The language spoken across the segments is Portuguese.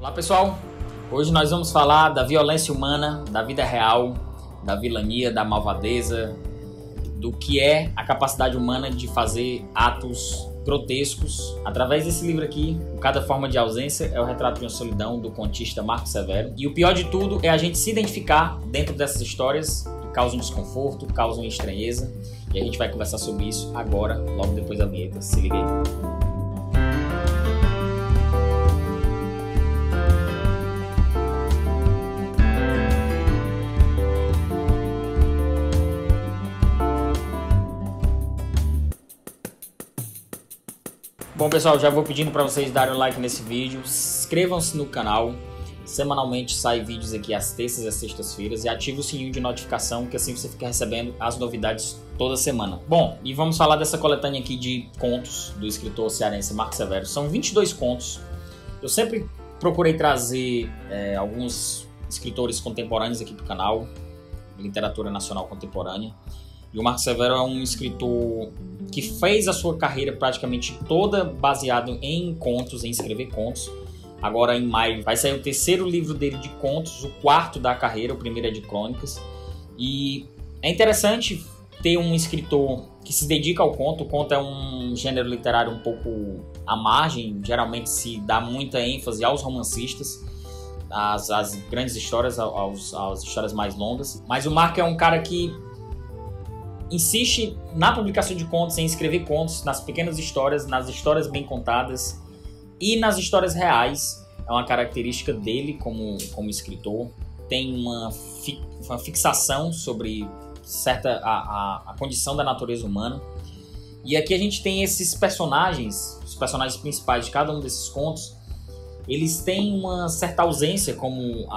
Olá pessoal, hoje nós vamos falar da violência humana, da vida real, da vilania, da malvadeza, do que é a capacidade humana de fazer atos grotescos. Através desse livro aqui, Cada Forma de Ausência, é o retrato de uma solidão do contista Marco Severo. E o pior de tudo é a gente se identificar dentro dessas histórias que causam desconforto, causam estranheza. E a gente vai conversar sobre isso agora, logo depois da vinheta. Se liga aí. Bom pessoal, já vou pedindo para vocês darem um like nesse vídeo, inscrevam-se no canal, semanalmente saem vídeos aqui às terças e às sextas-feiras e ative o sininho de notificação que assim você fica recebendo as novidades toda semana. Bom, e vamos falar dessa coletânea aqui de contos do escritor cearense Marco Severo. São 22 contos. Eu sempre procurei trazer alguns escritores contemporâneos aqui para o canal, literatura nacional contemporânea. E o Marco Severo é um escritor que fez a sua carreira praticamente toda baseado em contos, em escrever contos. Agora em maio vai sair o terceiro livro dele de contos, o quarto da carreira, o primeiro é de crônicas. E é interessante ter um escritor que se dedica ao conto. O conto é um gênero literário um pouco à margem, geralmente se dá muita ênfase aos romancistas, às grandes histórias, às histórias mais longas. Mas o Marco é um cara que insiste na publicação de contos, em escrever contos, nas pequenas histórias, nas histórias bem contadas e nas histórias reais. É uma característica dele como escritor. Tem uma fixação sobre a condição da natureza humana. E aqui a gente tem esses personagens, os personagens principais de cada um desses contos. Eles têm uma certa ausência, como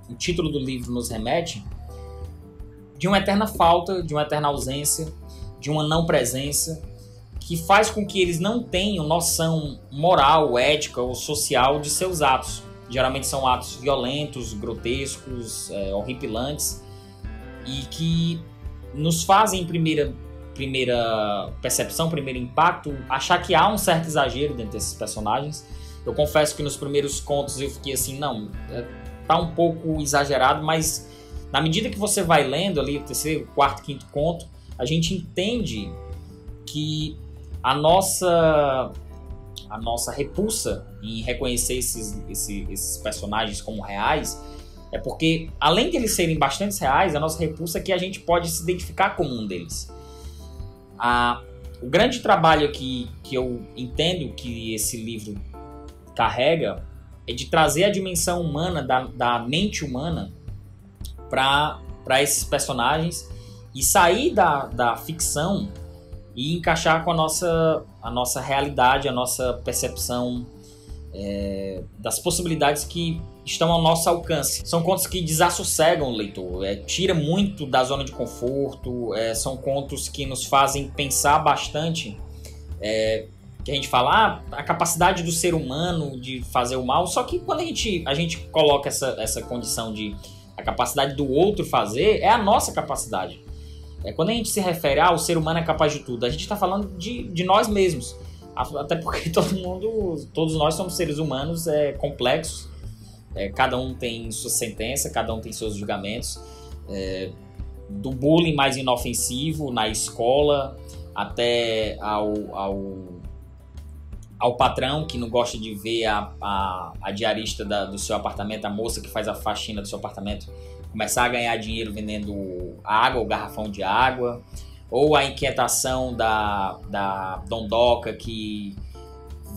o título do livro nos remete, de uma eterna falta, de uma eterna ausência, de uma não presença, que faz com que eles não tenham noção moral, ética ou social de seus atos. Geralmente são atos violentos, grotescos, horripilantes, e que nos fazem, em primeira percepção, primeiro impacto, achar que há um certo exagero dentro desses personagens. Eu confesso que nos primeiros contos eu fiquei assim, não, tá um pouco exagerado, mas na medida que você vai lendo ali o terceiro, quarto, quinto conto, a gente entende que a nossa repulsa em reconhecer esses personagens como reais é porque, além de eles serem bastante reais, a nossa repulsa é que a gente pode se identificar como um deles. O grande trabalho aqui que eu entendo que esse livro carrega é de trazer a dimensão humana, da mente humana, para esses personagens e sair da ficção e encaixar com a nossa realidade, a nossa percepção das possibilidades que estão ao nosso alcance. São contos que desassossegam o leitor, tira muito da zona de conforto, são contos que nos fazem pensar bastante, que a gente fala a capacidade do ser humano de fazer o mal, só que quando a gente coloca essa condição de a capacidade do outro fazer, é a nossa capacidade. Quando a gente se refere o ser humano é capaz de tudo, a gente está falando de nós mesmos. Até porque todos nós somos seres humanos complexos. Cada um tem sua sentença, cada um tem seus julgamentos. Do bullying mais inofensivo na escola até ao patrão que não gosta de ver a diarista do seu apartamento, a moça que faz a faxina do seu apartamento, começar a ganhar dinheiro vendendo água, o garrafão de água, ou a inquietação da dondoca que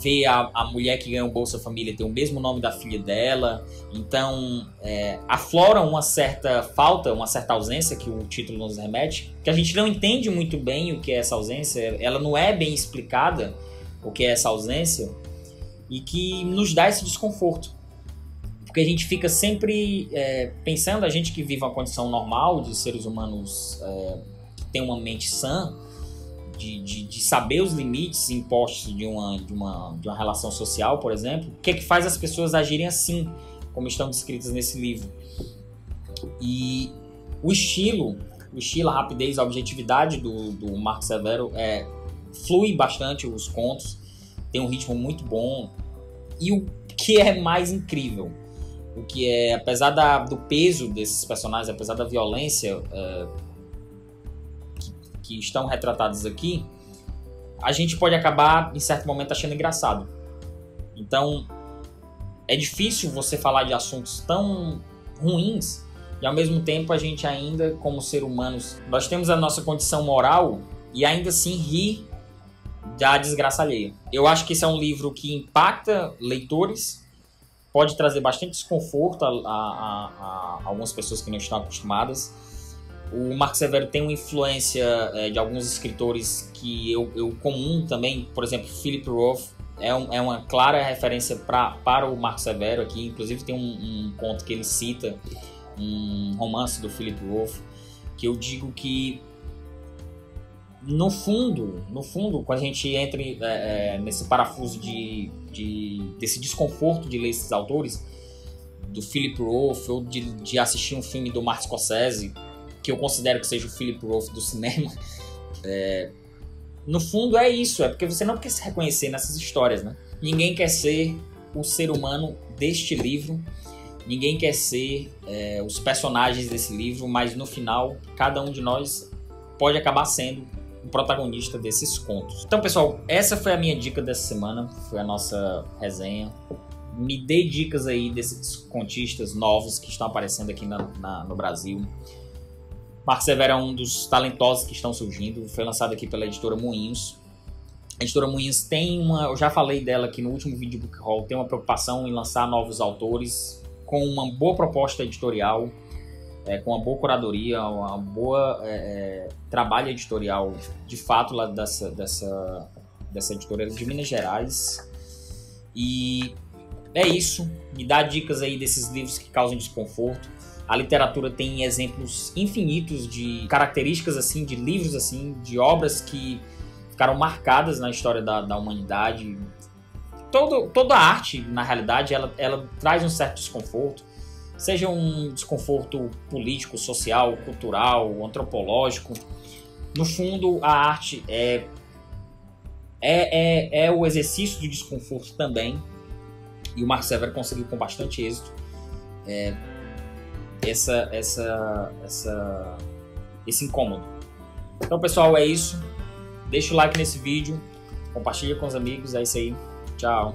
vê a mulher que ganha o Bolsa Família ter o mesmo nome da filha dela. Então aflora uma certa falta, uma certa ausência que o título nos remete, que a gente não entende muito bem o que é essa ausência, ela não é bem explicada o que é essa ausência, e que nos dá esse desconforto. Porque a gente fica sempre pensando, a gente que vive uma condição normal de seres humanos que tem uma mente sã, de saber os limites impostos de uma relação social, por exemplo, o que é que faz as pessoas agirem assim, como estão descritas nesse livro. E o estilo, a rapidez, a objetividade do Marco Severo flui bastante os contos, tem um ritmo muito bom. E o que é mais incrível, o que é, apesar do peso desses personagens, apesar da violência que estão retratados aqui, a gente pode acabar, em certo momento, achando engraçado. Então, é difícil você falar de assuntos tão ruins e, ao mesmo tempo, a gente ainda, como ser humanos, nós temos a nossa condição moral e ainda assim rir da desgraça alheia. Eu acho que esse é um livro que impacta leitores, pode trazer bastante desconforto a algumas pessoas que não estão acostumadas. O Marco Severo tem uma influência de alguns escritores que eu comum também, por exemplo, Philip Roth é uma clara referência para o Marco Severo aqui. Inclusive tem um conto que ele cita, um romance do Philip Roth, que eu digo que no fundo, quando a gente entra nesse parafuso desse desconforto de ler esses autores, do Philip Roth, ou de assistir um filme do Martin Scorsese, que eu considero que seja o Philip Roth do cinema, no fundo é isso, é porque você não quer se reconhecer nessas histórias, né? Ninguém quer ser o ser humano deste livro, ninguém quer ser os personagens desse livro, mas no final, cada um de nós pode acabar sendo o protagonista desses contos. Então, pessoal, essa foi a minha dica dessa semana, foi a nossa resenha. Me dê dicas aí desses contistas novos que estão aparecendo aqui no Brasil. Marco Severo é um dos talentosos que estão surgindo, foi lançado aqui pela editora Moinhos. A editora Moinhos tem eu já falei dela aqui no último vídeo Book Haul, tem uma preocupação em lançar novos autores com uma boa proposta editorial, com uma boa curadoria, uma boa trabalho editorial, de fato, lá dessa editora de Minas Gerais. E é isso, me dá dicas aí desses livros que causam desconforto. A literatura tem exemplos infinitos de características assim, de livros assim, de obras que ficaram marcadas na história da humanidade. Toda a arte, na realidade, ela traz um certo desconforto, seja um desconforto político, social, cultural, antropológico. No fundo, a arte é o exercício do desconforto também, e o Marco Severo conseguiu com bastante êxito esse incômodo. Então, pessoal, é isso. Deixa o like nesse vídeo, compartilha com os amigos, é isso aí. Tchau.